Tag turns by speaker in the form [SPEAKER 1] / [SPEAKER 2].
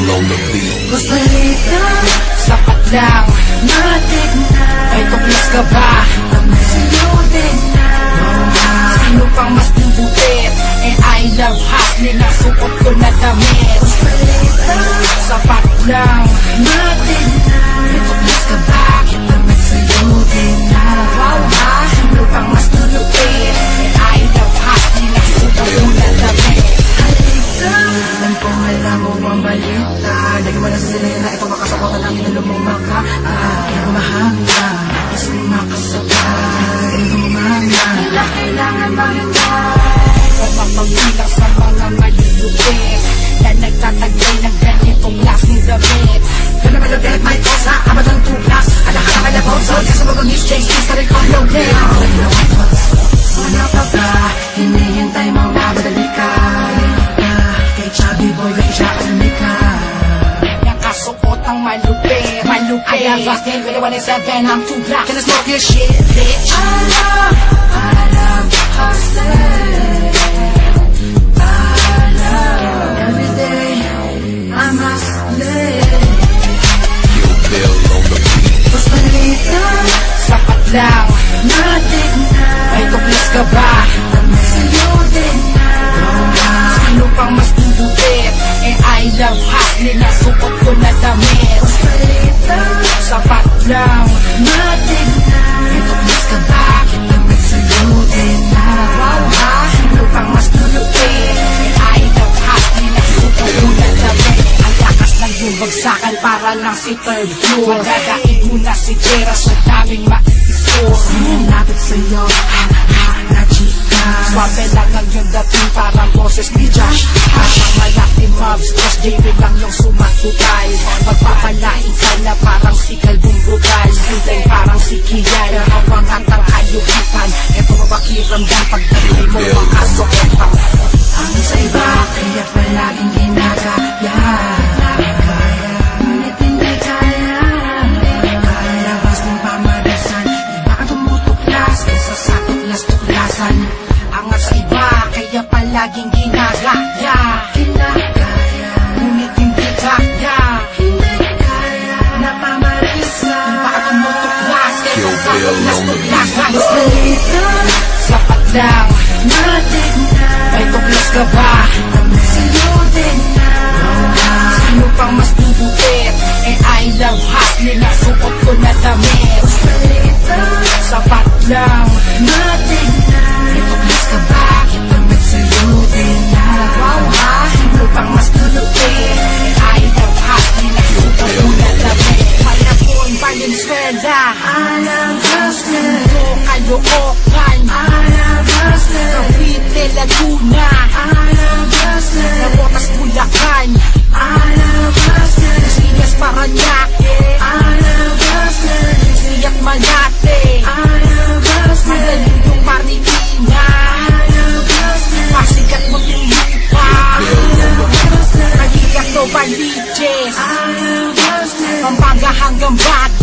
[SPEAKER 1] on the beat.
[SPEAKER 2] Mas balita, sapat lang, natin na. May tuklas ka ba? Sa'yo din na. Sino pang mas bubukit? And I love hustling, ang suot ko na damit. Mas balita, sapat lang, natin na. May tuklas ka ba? Damit sa'yo din na. Wow ha? Sino pang mas bubukit? And I love hustling, ang suot ko na damit. Alam kong alam mo ang balita. Lagi mo lang sa silena, ito makasakotan ang inulumumaka. Mahanga, kasi makasabay. Lumanga, hindi kailangan mahingay. Mapagbilang sa mga malulupit na nagtataglay ng ganitong klaseng damit. Kung na malupit, may kosa, abad ang tuklas. Alaka na kaya po, so sa mga mistakes, please na rin ko yung Sana pa ba, hinihintay mo na madali ka. Kay chubby boy, kay siya ka. Nakasuot ang malupit. I am bustin' with the 187, I'm too black. Can I smoke your shit, bitch? I love hustling. Every day, I'm hustling.
[SPEAKER 1] Kill Bill on the beat.
[SPEAKER 2] Mas balita, sapat lang, natin na. May tuklas ka ba? Sa'yo din na. Sino pang mas bubukit? And I love hustling, ang suot ko na damit. Mas balita, sapat lang, natin na. May tuklas ka ba? Damit sa'yo din na. Wow ha? Sino pang mas bubukit? And I love hustling, ang suot ko na damit. Ang lakas ng bagsakan para lang si third floor. Magdadaig mo na si Jera sa daming ma-score. Lapit sa'yo, na chika. Swabe lang ang yung dating parang boses ni Josh. Habang malaking mobs, just JB lang yung sumatutay. Magpapalain sana parang si Calvin Brutal. Sintay parang si Kian, hawangan ng ayuhitan. Eto mabakiramdam pag dahil mo makasoketan. Ang isa iba, kaya palaging ginagaya. Ngunit hindi kaya. Kalabas ng pamadasan, iba ang tumutuklas kaysa sa tuklas-tuklasan. Angat sa iba, kaya palaging ginagaya. Ngunit hindi kaya. Napamalisan, iba ang tumutuklas kaysa sa tuklas-tuklasan. Mas balita, sapat lang, natin na. May tuklas ka ba? Sa'yo din na. Sino pang mas bubukit? And I love hustling, ang suot ko na damit. Mas balita, sapat lang, natin na. May tuklas ka ba? Damit sa'yo din na. Wow ha? Sino pang mas bubukit? And I love hustling, ang suot ko na damit. Malapon, Valenzuela, I love hustling. Caloocan, I love hustling. Cavite, Laguna, I love hustling. Nabotas, Bulacan, I love hustling. Silias, Paranaque, I love hustling. Siyak, Malate, I love hustling. Mandaluyong, Marikina, I love hustling. Pasikat, Muntinlupa, I love hustling. Magigat, Novaliches, I love hustling. Pampanga hanggang Baguio,